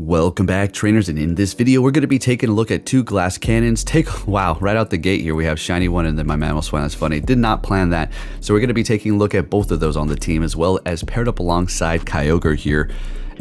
Welcome back, trainers, and in this video we're going to be taking a look at two glass cannons. Wow, right out the gate here we have shiny one and then my Mamoswine. That's funny, did not plan that. So we're going to be taking a look at both of those on the team, as well as paired up alongside Kyogre here.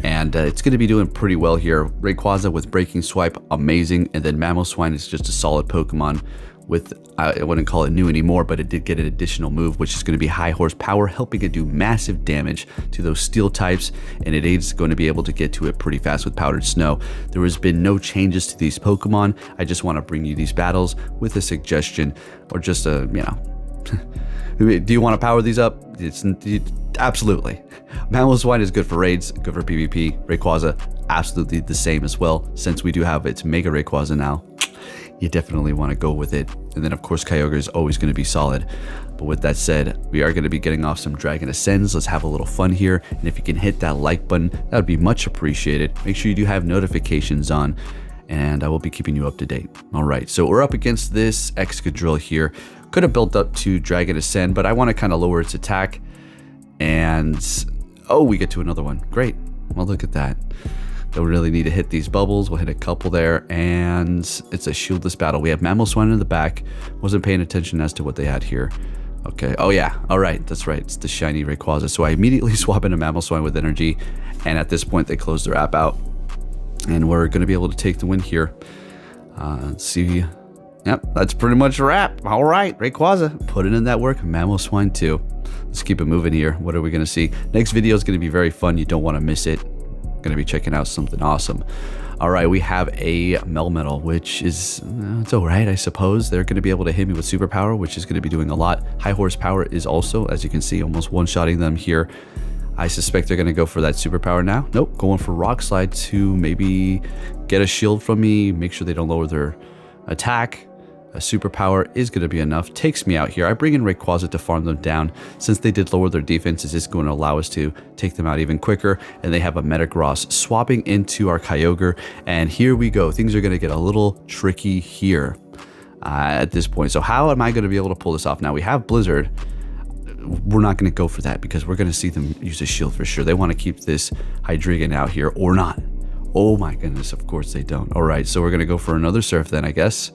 And it's going to be doing pretty well here. Rayquaza with Breaking Swipe, amazing. And then Mamoswine is just a solid Pokemon with, I wouldn't call it new anymore, but it did get an additional move, which is going to be high horsepower, helping it do massive damage to those steel types, and it is going to be able to get to it pretty fast with Powdered Snow. There has been no changes to these Pokemon. I just want to bring you these battles with a suggestion, or just a, do you want to power these up? Absolutely. Mamoswine is good for raids, good for PvP. Rayquaza, absolutely the same as well. Since we do have its Mega Rayquaza now, you definitely want to go with it. And then of course Kyogre is always going to be solid. But with that said, we are going to be getting off some Dragon Ascends. Let's have a little fun here, and if you can hit that like button, that would be much appreciated. Make sure you do have notifications on, and I will be keeping you up to date. All right, so we're up against this Excadrill here. Could have built up to Dragon Ascend, but I want to kind of lower its attack. And oh, we get to another one. Great. Well, look at that. Don't really need to hit these bubbles. We'll hit a couple there, and it's a shieldless battle. We have Mamoswine in the back. Wasn't paying attention as to what they had here. Okay. Oh yeah. All right. That's right. It's the shiny Rayquaza. So I immediately swap into Mamoswine with energy, and at this point they close their app out, and we're going to be able to take the win here. Let's see. Yep, that's pretty much a wrap. All right, Rayquaza, putting in that work. Mamoswine too. Let's keep it moving here. What are we going to see? Next video is going to be very fun. You don't want to miss it. Going to be checking out something awesome. All right, we have a Melmetal, which is it's all right, I suppose. They're going to be able to hit me with superpower, which is going to be doing a lot. High horsepower is also, as you can see, almost one-shotting them here. I suspect they're going to go for that superpower now. Nope, going for Rock Slide to maybe get a shield from me, make sure they don't lower their attack. A superpower is going to be enough. Takes me out here. I bring in Rayquaza to farm them down. Since they did lower their defense, it's just going to allow us to take them out even quicker. And they have a Metagross swapping into our Kyogre. And here we go. Things are going to get a little tricky here at this point. So how am I going to be able to pull this off? Now we have Blizzard. We're not going to go for that because we're going to see them use a shield for sure. They want to keep this Hydreigon out here or not. Oh my goodness, of course they don't. All right, so we're going to go for another Surf then, I guess.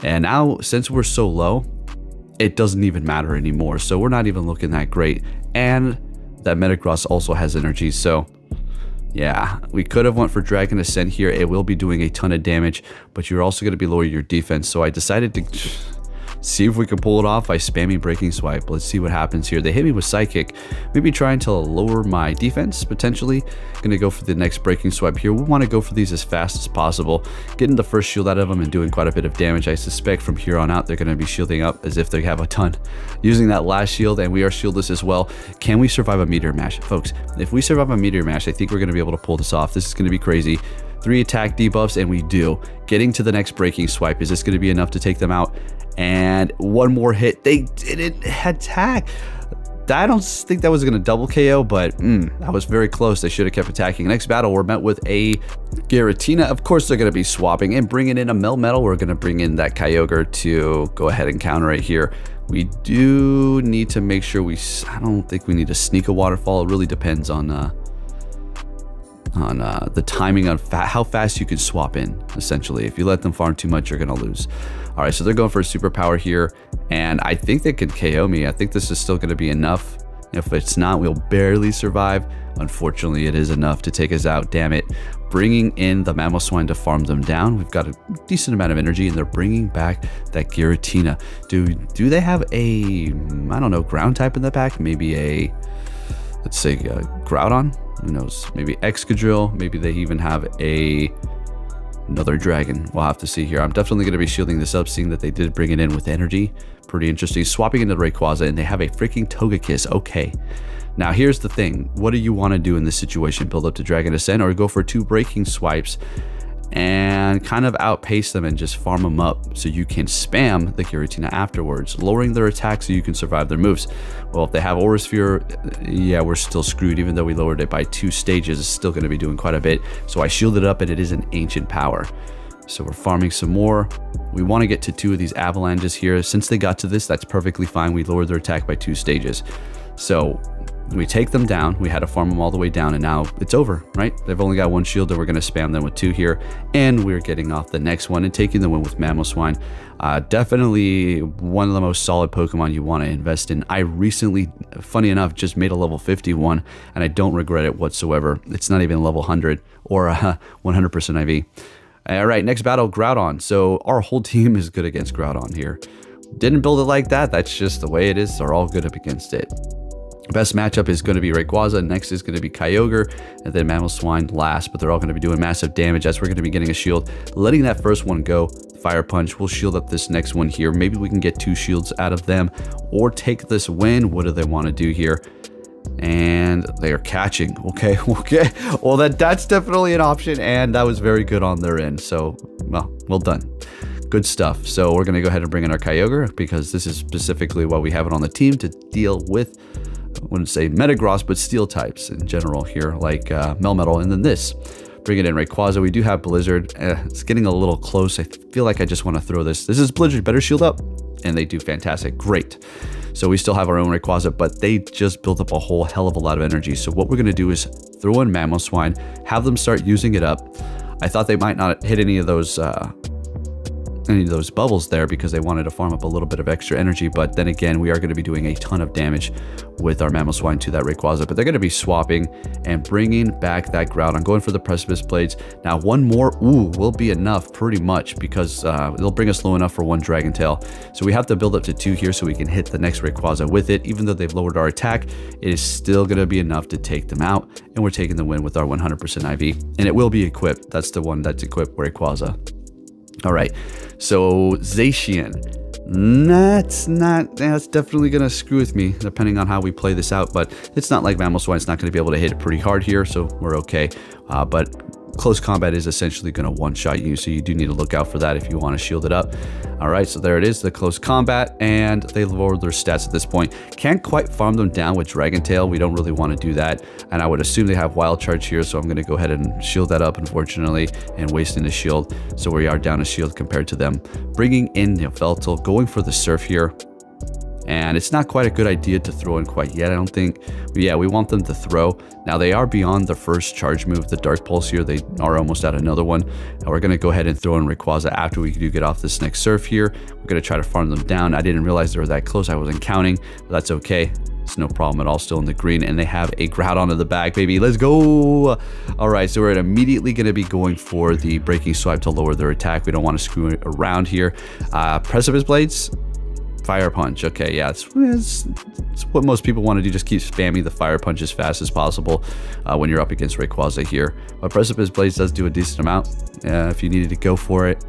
And now, since we're so low, it doesn't even matter anymore. So we're not even looking that great. And that Metagross also has energy. So yeah, we could have went for Dragon Ascent here. It will be doing a ton of damage, but you're also going to be lowering your defense. So I decided to see if we can pull it off by spamming Breaking Swipe. Let's see what happens here. They hit me with Psychic, maybe trying to lower my defense potentially. Gonna go for the next Breaking Swipe here. We want to go for these as fast as possible, getting the first shield out of them and doing quite a bit of damage. I suspect from here on out they're going to be shielding up as if they have a ton, using that last shield, and we are shieldless as well. Can we survive a Meteor Mash? Folks, if we survive a Meteor Mash, I think we're going to be able to pull this off. This is going to be crazy. 3 attack debuffs, and we do. Getting to the next Breaking Swipe. Is this going to be enough to take them out? And one more hit. They didn't attack. I don't think that was going to double KO, but that was very close. They should have kept attacking. Next battle, we're met with a Giratina. Of course, they're going to be swapping and bringing in a Melmetal. We're going to bring in that Kyogre to go ahead and counter it here. We do need to make sure I don't think we need to sneak a Waterfall. It really depends on the timing on how fast you can swap in, essentially. If you let them farm too much, you're going to lose. All right, so they're going for a superpower here, and I think they could KO me. I think this is still going to be enough. If it's not, we'll barely survive. Unfortunately, it is enough to take us out, damn it. Bringing in the Mamoswine to farm them down. We've got a decent amount of energy, and they're bringing back that Giratina. Do they have a, I don't know, ground type in the back? Maybe a, let's say, Groudon? Who knows? Maybe Excadrill. Maybe they even have another dragon. We'll have to see here. I'm definitely going to be shielding this up, seeing that they did bring it in with energy. Pretty interesting. Swapping into Rayquaza, and they have a freaking Togekiss. Okay. Now here's the thing. What do you want to do in this situation? Build up to Dragon Ascent, or go for 2 Breaking Swipes and kind of outpace them and just farm them up so you can spam the Giratina afterwards, lowering their attack so you can survive their moves. Well, if they have Aura Sphere, yeah, we're still screwed. Even though we lowered it by 2 stages, it's still going to be doing quite a bit. So I shielded up, and it is an ancient power. So we're farming some more. We want to get to 2 of these avalanches here. Since they got to this, that's perfectly fine. We lowered their attack by 2 stages. So We take them down. We had to farm them all the way down, and now it's over, right? They've only got one shield, and we're going to spam them with 2 here, and we're getting off the next one and taking the win with Mamoswine. Definitely one of the most solid Pokemon you want to invest in. I recently, funny enough, just made a level 51, and I don't regret it whatsoever. It's not even level 100 or 100% IV. All right, next battle, Groudon. So our whole team is good against Groudon here. Didn't build it like that. That's just the way it is. They're all good up against it. Best matchup is going to be Rayquaza, next is going to be Kyogre, and then Mamoswine last, but they're all going to be doing massive damage as we're going to be getting a shield. Letting that first one go, Fire Punch, we'll shield up this next one here. Maybe we can get 2 shields out of them, or take this win. What do they want to do here? And they are catching. Okay. Well, that's definitely an option, and that was very good on their end. So, well done. Good stuff. So we're going to go ahead and bring in our Kyogre, because this is specifically why we have it on the team, to deal with, I wouldn't say Metagross, but steel types in general here, like Melmetal, and then this. Bring it in Rayquaza. We do have Blizzard. It's getting a little close. I feel like I just want to throw this. This is Blizzard. Better shield up. And they do fantastic. Great. So we still have our own Rayquaza, but they just built up a whole hell of a lot of energy. So what we're going to do is throw in Mamoswine, have them start using it up. I thought they might not hit any of those bubbles there, because they wanted to farm up a little bit of extra energy, but then again, we are going to be doing a ton of damage with our Mamoswine to that Rayquaza, but they're going to be swapping and bringing back that Groudon, going for the Precipice Blades. Now one more will be enough pretty much, because they'll bring us low enough for 1 Dragon Tail, so we have to build up to 2 here so we can hit the next Rayquaza with it. Even though they've lowered our attack, it is still going to be enough to take them out, and we're taking the win with our 100% IV, and it will be equipped. That's the one that's equipped Rayquaza. All right, so Zacian, that's definitely gonna screw with me depending on how we play this out, but it's not like Mamoswine's not gonna be able to hit it pretty hard here, so we're okay. But close combat is essentially going to one-shot you, so you do need to look out for that if you want to shield it up. All right, so there it is, the close combat, and they lowered their stats at this point. Can't quite farm them down with Dragon Tail. We don't really want to do that, and I would assume they have Wild Charge here, so I'm going to go ahead and shield that up, unfortunately, and wasting the shield. So we are down a shield compared to them. Bringing in Yveltal, going for the Surf here. And it's not quite a good idea to throw in quite yet, I don't think. But yeah, we want them to throw. Now they are beyond the first charge move, the Dark Pulse here. They are almost at another one. And we're going to go ahead and throw in Rayquaza after we do get off this next Surf here. We're going to try to farm them down. I didn't realize they were that close. I wasn't counting, but that's okay. It's no problem at all, still in the green. And they have a Groudon in the bag, baby. Let's go. All right, so we're immediately going to be going for the Breaking Swipe to lower their attack. We don't want to screw it around here. Precipice Blades. Fire Punch. Okay, yeah, it's what most people want to do. Just keep spamming the Fire Punch as fast as possible when you're up against Rayquaza here. But Precipice Blades does do a decent amount if you needed to go for it.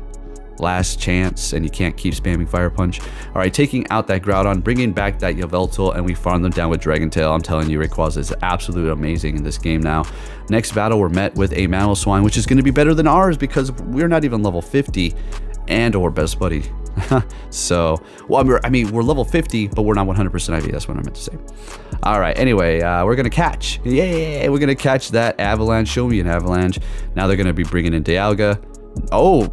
Last chance, and you can't keep spamming Fire Punch. All right, taking out that Groudon, bringing back that Yveltal, and we farm them down with Dragon Tail. I'm telling you, Rayquaza is absolutely amazing in this game now. Next battle, we're met with a Mamoswine, which is going to be better than ours because we're not even level 50 and or best buddy. So, well, I mean, we're level 50, but we're not 100% IV. That's what I meant to say. All right, anyway, we're going to catch. Yay, we're going to catch that Avalanche. Show me an Avalanche. Now they're going to be bringing in Dialga. Oh,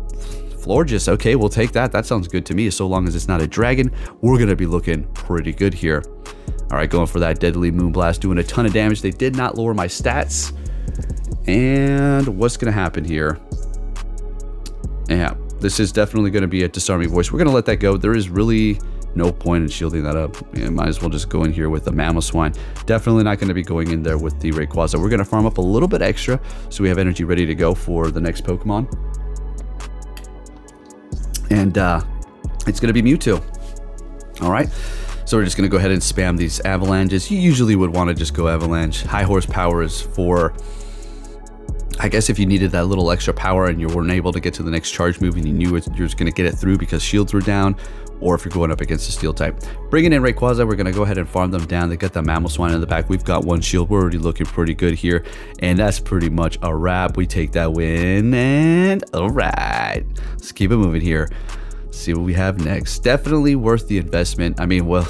Florges. Okay, we'll take that. That sounds good to me. So long as it's not a dragon, we're going to be looking pretty good here. All right, going for that Deadly Moonblast, doing a ton of damage. They did not lower my stats. And what's going to happen here? Yeah. This is definitely going to be a disarming voice. We're going to let that go. There is really no point in shielding that up. Yeah, might as well just go in here with the Mamoswine. Definitely not going to be going in there with the Rayquaza. We're going to farm up a little bit extra so we have energy ready to go for the next Pokemon. And it's going to be Mewtwo. All right. So we're just going to go ahead and spam these Avalanches. You usually would want to just go Avalanche. High horsepower is for, I guess, if you needed that little extra power and you weren't able to get to the next charge move and you knew you're just going to get it through because shields were down, or if you're going up against a steel type. Bringing in Rayquaza, we're going to go ahead and farm them down. They got the Mamoswine in the back. We've got one shield. We're already looking pretty good here, and that's pretty much a wrap. We take that win, and all right, let's keep it moving here. See what we have next. Definitely worth the investment. I mean, well,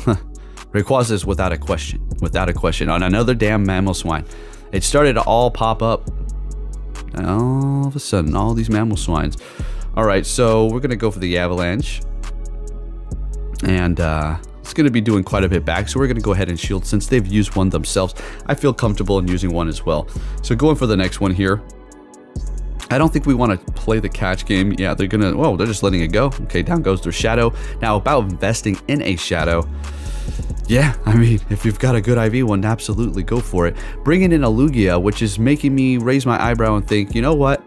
Rayquaza is without a question on another damn Mamoswine. It started to all pop up. And all of a sudden, all these Mamoswines. All right, so we're going to go for the Avalanche. And let's it's going to be doing quite a bit back. So we're going to go ahead and shield since they've used one themselves. I feel comfortable in using one as well. So going for the next one here. I don't think we want to play the catch game. Yeah, they're going to, whoa, they're just letting it go. Okay, down goes their shadow. Now about investing in a shadow. Yeah, I mean, if you've got a good IV one, absolutely go for it. Bringing in a Lugia, which is making me raise my eyebrow and think, you know what?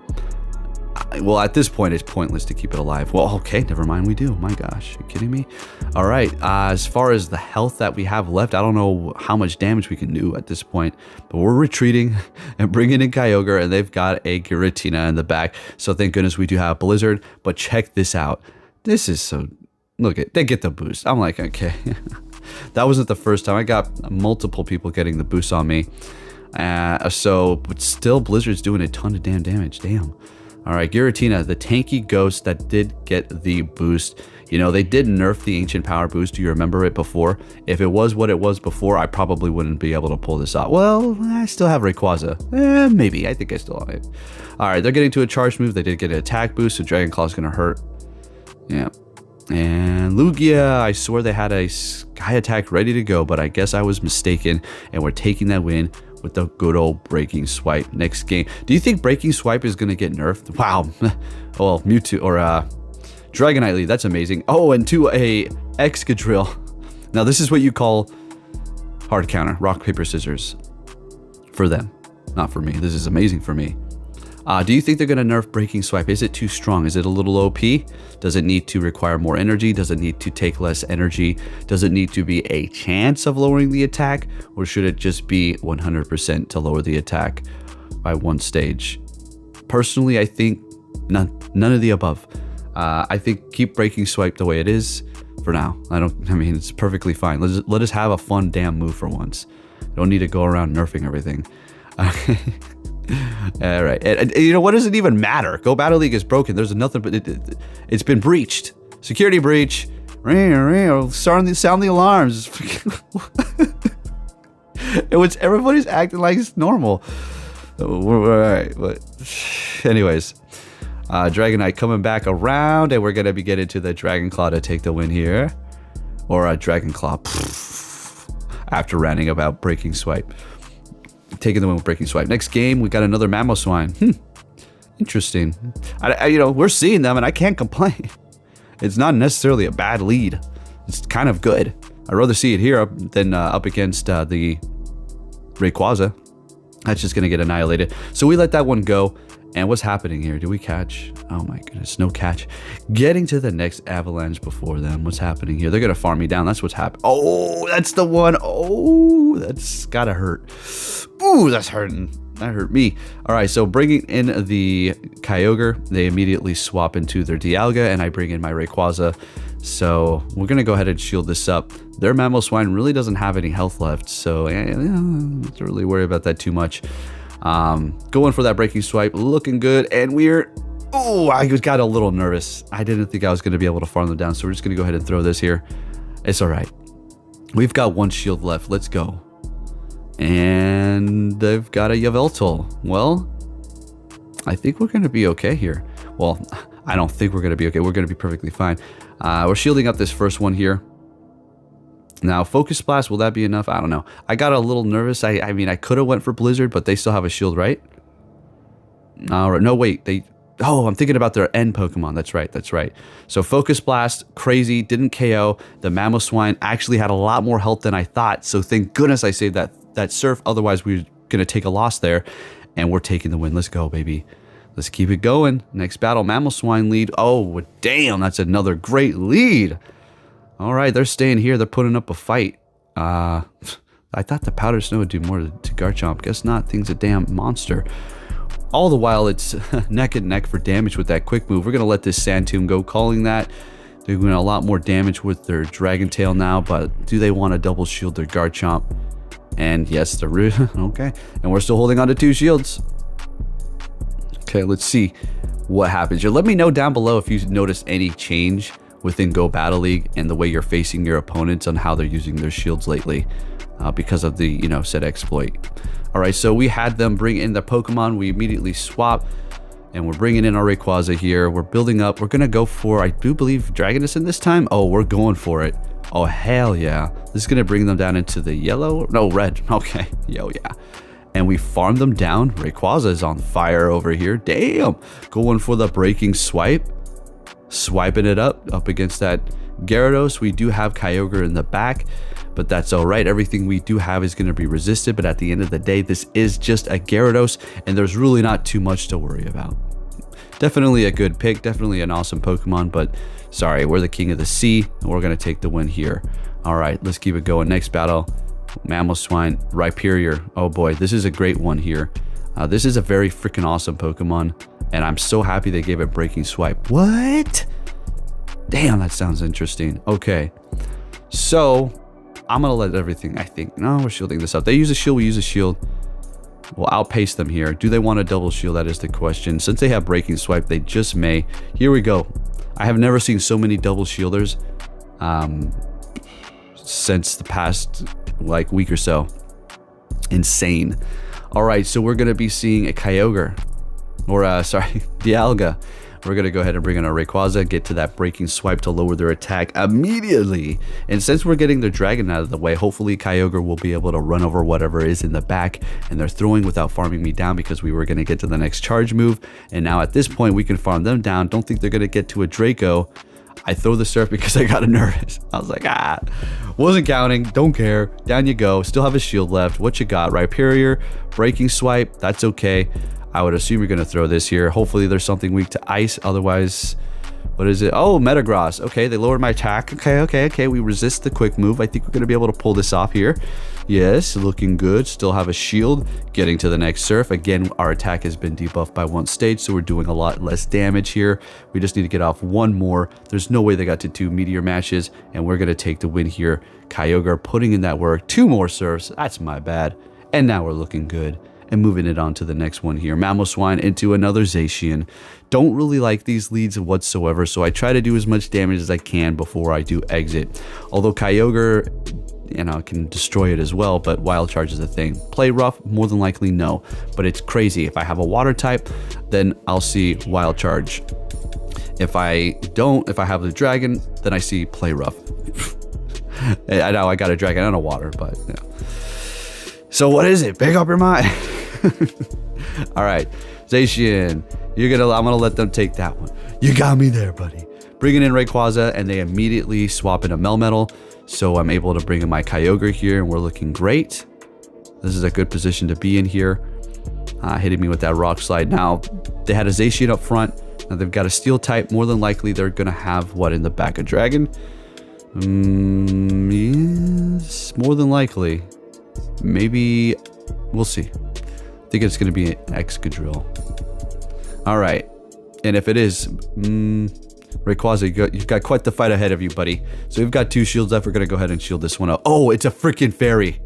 Well, at this point, it's pointless to keep it alive. Well, okay, never mind, we do. My gosh, you kidding me? All right, as far as the health that we have left, I don't know how much damage we can do at this point, but we're retreating and bringing in Kyogre, and they've got a Giratina in the back. So thank goodness we do have Blizzard, but check this out. This is so, look at, they get the boost. I'm like, okay. That wasn't the first time. I got multiple people getting the boost on me. But still, Blizzard's doing a ton of damn damage. Damn. All right, Giratina, the tanky ghost that did get the boost. You know, they did nerf the ancient power boost. Do you remember it before? If it was what it was before, I probably wouldn't be able to pull this off. Well, I still have Rayquaza. Maybe. I think I still have it. All right, they're getting to a charge move. They did get an attack boost, so Dragon Claw's going to hurt. Yeah. And Lugia, I swore they had a Sky Attack ready to go, but I guess I was mistaken, and we're taking that win with the good old Breaking Swipe. Next game. Do you think Breaking Swipe is going to get nerfed? Wow. Well, Mewtwo or Dragonite Lead, that's amazing. Oh, and to a Excadrill. Now, this is what you call hard counter. Rock, paper, scissors. For them, not for me. This is amazing for me. Do you think they're going to nerf Breaking Swipe? Is it too strong? Is it a little OP? Does it need to require more energy? Does it need to take less energy? Does it need to be a chance of lowering the attack? Or should it just be 100% to lower the attack by one stage? Personally, I think none of the above. I think keep Breaking Swipe the way it is for now. I mean, it's perfectly fine. Let us have a fun damn move for once. Don't need to go around nerfing everything. All right, and you know what? Does it even matter? Go Battle League is broken. There's nothing, but it's been breached. Security breach. Sound the alarms. Everybody's acting like it's normal. All right, but anyways, Dragonite coming back around, and we're gonna be getting to the Dragon Claw to take the win here, or a Dragon Claw. After ranting about Breaking Swipe. Taking the win with Breaking Swipe. Next game, we got another Mamoswine. Interesting. You know, we're seeing them, and I can't complain. It's not necessarily a bad lead. It's kind of good. I'd rather see it here than up against the Rayquaza. That's just going to get annihilated. So we let that one go. And what's happening here? Do we catch? Oh my goodness, no catch. Getting to the next avalanche before them. What's happening here? They're going to farm me down. That's what's happening. Oh, that's the one. Oh, that's got to hurt. Ooh, that's hurting. That hurt me. All right, so bringing in the Kyogre, they immediately swap into their Dialga, and I bring in my Rayquaza. So we're going to go ahead and shield this up. Their Mamoswine really doesn't have any health left, so I don't really worry about that too much. Going for that Breaking Swipe, looking good, and I got a little nervous. I didn't think I was going to be able to farm them down, so we're just going to go ahead and throw this here. It's all right. We've got one shield left. Let's go. And they've got a Yveltal. Well, I think we're going to be okay here. Well, I don't think we're going to be okay. We're going to be perfectly fine. We're shielding up this first one here. Now, Focus Blast, will that be enough? I don't know. I got a little nervous. I mean, I could have went for Blizzard, but they still have a shield, right? All right. No, wait. Oh, I'm thinking about their end Pokemon. That's right. That's right. So Focus Blast, crazy, didn't KO. The Mamoswine actually had a lot more health than I thought. So thank goodness I saved that Surf. Otherwise, we're going to take a loss there. And we're taking the win. Let's go, baby. Let's keep it going. Next battle, Mamoswine lead. Oh, damn. That's another great lead. All right, they're staying here. They're putting up a fight. I thought the Powder Snow would do more to Garchomp. Guess not. Thing's a damn monster. All the while, it's neck and neck for damage with that quick move. We're going to let this Sand Tomb go, calling that. They're doing a lot more damage with their Dragon Tail now, but do they want to double shield their Garchomp? And yes, they're okay. And we're still holding on to 2 shields. Okay, let's see what happens here. Let me know down below if you notice any change within Go Battle League and the way you're facing your opponents on how they're using their shields lately because of the, said exploit. All right, so we had them bring in their Pokemon. We immediately swap, and we're bringing in our Rayquaza here. We're building up. We're going to go for, I do believe, Dragonison this time. Oh, we're going for it. Oh, hell yeah. This is going to bring them down into the yellow. No, red. Okay. Yo, yeah. And we farm them down. Rayquaza is on fire over here. Damn. Going for the breaking swipe. Swiping it up against that Gyarados. We do have Kyogre in the back, but that's all right. Everything we do have is going to be resisted, but at the end of the day, this is just a Gyarados, and there's really not too much to worry about. Definitely a good pick, definitely an awesome Pokemon, but sorry, we're the king of the sea, and we're going to take the win here. All right, let's keep it going. Next battle, Mamoswine, Rhyperior. Oh boy, this is a great one here. This is a very freaking awesome Pokemon, and I'm so happy they gave it Breaking Swipe. What? Damn, that sounds interesting. Okay, so I'm gonna let everything, I think. No, we're shielding this up. They use a shield, we use a shield. We'll outpace them here. Do they want a double shield? That is the question. Since they have Breaking Swipe, they just may. Here we go. I have never seen so many double shielders since the past like week or so. Insane. All right, so we're gonna be seeing a Kyogre, or sorry, Dialga. We're going to go ahead and bring in our Rayquaza, get to that Breaking Swipe to lower their attack immediately. And since we're getting their Dragon out of the way, hopefully Kyogre will be able to run over whatever is in the back. And they're throwing without farming me down because we were going to get to the next charge move. And now at this point, we can farm them down. Don't think they're going to get to a Draco. I throw the surf because I got nervous. I was like, wasn't counting. Don't care. Down you go. Still have a shield left. What you got? Rhyperior, Breaking Swipe. That's okay. I would assume you're going to throw this here. Hopefully there's something weak to ice. Otherwise, what is it? Oh, Metagross. Okay, they lowered my attack. Okay. We resist the quick move. I think we're going to be able to pull this off here. Yes, looking good. Still have a shield. Getting to the next surf. Again, our attack has been debuffed by one stage, so we're doing a lot less damage here. We just need to get off one more. There's no way they got to 2 meteor matches, and we're going to take the win here. Kyogre putting in that work. 2 more surfs. That's my bad. And now we're looking good. And moving it on to the next one here. Mamoswine into another Zacian. Don't really like these leads whatsoever, so I try to do as much damage as I can before I do exit. Although Kyogre, you know, can destroy it as well, but Wild Charge is a thing. Play rough? More than likely, no. But it's crazy. If I have a water type, then I'll see Wild Charge. If I don't, if I have the Dragon, then I see Play rough. I know I got a Dragon and a water, but yeah. So what is it? Pick up your mind. All right, Zacian, I'm gonna let them take that one. You got me there, buddy. Bringing in Rayquaza, and they immediately swap into Melmetal, so I'm able to bring in my Kyogre here, and we're looking great. This is a good position to be in here. Hitting me with that Rock Slide. Now, they had a Zacian up front. Now they've got a Steel type. More than likely, they're gonna have what in the back? A Dragon? Yes, more than likely. Maybe we'll see. I think it's going to be an Excadrill. All right, and if it is, Rayquaza, you've got quite the fight ahead of you, buddy. So we've got 2 shields left. We're going to go ahead and shield this one up. Oh, it's a freaking fairy.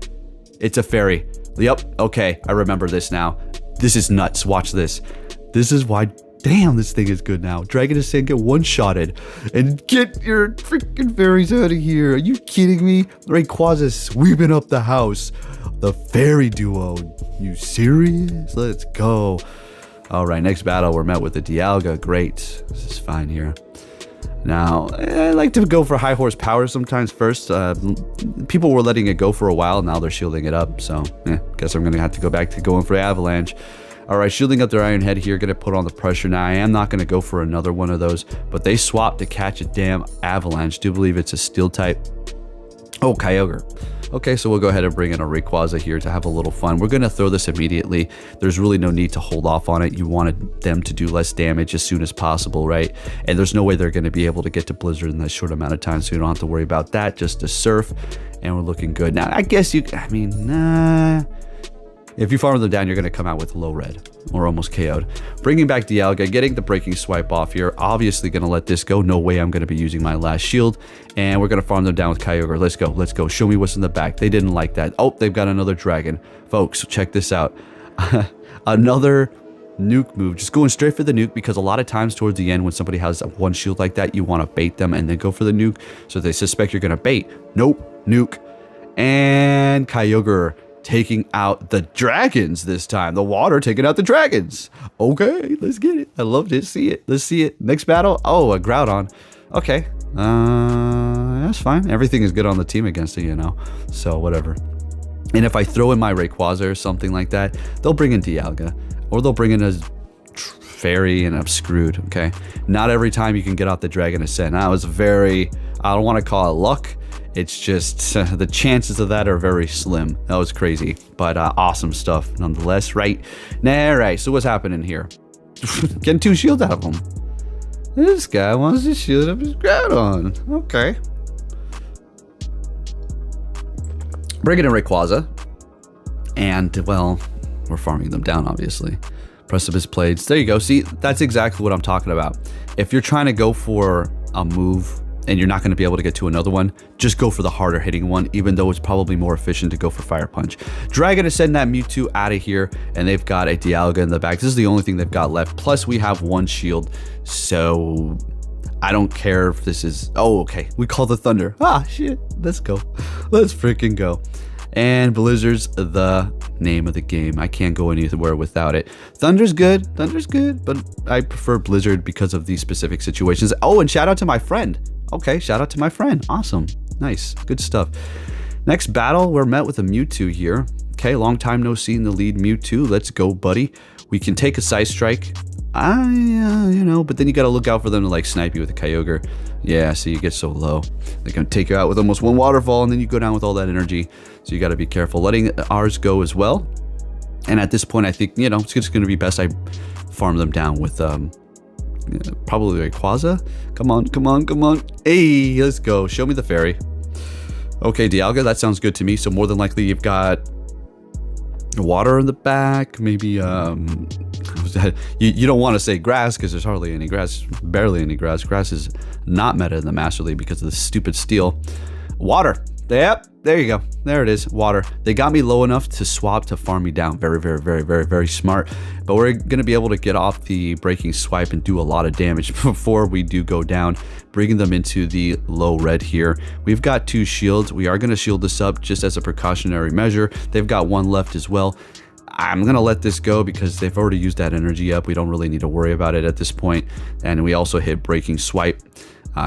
It's a fairy. Yep. Okay, I remember this now. This is nuts. Watch this. This is why. Damn, this thing is good now. Dragon is saying get one-shotted and get your freaking fairies out of here. Are you kidding me? Rayquaza sweeping up the house. The fairy duo. You serious? Let's go. All right, next battle, we're met with the Dialga. Great. This is fine here. Now, I like to go for high horsepower sometimes first. People were letting it go for a while. Now they're shielding it up. So, guess I'm going to have to go back to going for Avalanche. All right, shielding up their Iron Head here, going to put on the pressure. Now, I am not going to go for another one of those, but they swapped to catch a damn Avalanche. Do believe it's a Steel type. Oh, Kyogre. Okay, so we'll go ahead and bring in a Rayquaza here to have a little fun. We're going to throw this immediately. There's really no need to hold off on it. You wanted them to do less damage as soon as possible, right? And there's no way they're going to be able to get to Blizzard in that short amount of time, so you don't have to worry about that. Just a Surf, and we're looking good. Now, I guess nah. If you farm them down, you're going to come out with low red or almost KO'd. Bringing back Dialga, getting the Breaking Swipe off here. Obviously going to let this go. No way I'm going to be using my last shield. And we're going to farm them down with Kyogre. Let's go. Let's go. Show me what's in the back. They didn't like that. Oh, they've got another Dragon. Folks, check this out. Another Nuke move. Just going straight for the Nuke, because a lot of times towards the end when somebody has one shield like that, you want to bait them and then go for the Nuke. So they suspect you're going to bait. Nope. Nuke. And Kyogre taking out the dragons this time. The water taking out the dragons. Okay, let's get it. I love to see it. Let's see it. Next battle. Oh, a Groudon. Okay. That's fine. Everything is good on the team against it, you know. So whatever. And if I throw in my Rayquaza or something like that, they'll bring in Dialga, or they'll bring in a Fairy, and I'm screwed. Okay, not every time you can get out the Dragon Ascent. That was very, I don't want to call it luck. It's just the chances of that are very slim. That was crazy, but awesome stuff nonetheless. Right, right. So what's happening here? Getting 2 shields out of him. This guy wants to shield up his Groudon. Okay. Bringing in Rayquaza. And, well, we're farming them down, obviously. Precipice Blades. There you go. See, that's exactly what I'm talking about. If you're trying to go for a move and you're not going to be able to get to another one, just go for the harder hitting one, even though it's probably more efficient to go for Fire Punch. Dragon is sending that Mewtwo out of here, and they've got a Dialga in the back. This is the only thing they've got left. Plus, we have 1 shield, so I don't care if this is... Oh, okay. We call the Thunder. Ah, shit. Let's go. Let's freaking go. And Blizzard's the name of the game. I can't go anywhere without it. Thunder's good, but I prefer Blizzard because of these specific situations. Oh, and shout out to my friend. Okay, shout out to my friend. Awesome. Nice. Good stuff. Next battle, we're met with a Mewtwo here. Okay, long time no see in the lead Mewtwo. Let's go, buddy. We can take a Side Strike. You know, but then you got to look out for them to like snipe you with a Kyogre. Yeah, so you get so low. They can take you out with almost 1 waterfall, and then you go down with all that energy. So you got to be careful. Letting ours go as well. And at this point, I think, you know, it's just going to be best I farm them down with probably Rayquaza. Come on, come on, come on. Hey, let's go. Show me the fairy. Okay, Dialga, that sounds good to me. So more than likely you've got water in the back, maybe you don't want to say grass because there's hardly any grass, barely any grass. Grass is not meta in the Master League because of the stupid steel. Water. Yep, there you go. There it is, water. They got me low enough to swap to farm me down. Very, very, very, very, very smart. But we're going to be able to get off the breaking swipe and do a lot of damage before we do go down, bringing them into the low red here. We've got 2 shields. We are going to shield this up just as a precautionary measure. They've got 1 left as well. I'm going to let this go because they've already used that energy up. We don't really need to worry about it at this point. And we also hit breaking swipe.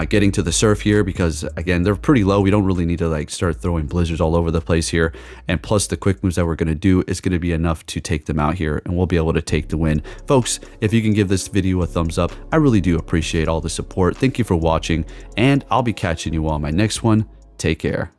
Getting to the surf here because, again, they're pretty low. We don't really need to like start throwing blizzards all over the place here. And plus the quick moves that we're going to do is going to be enough to take them out here, and we'll be able to take the win. Folks, if you can give this video a thumbs up, I really do appreciate all the support. Thank you for watching, and I'll be catching you all on my next one. Take care.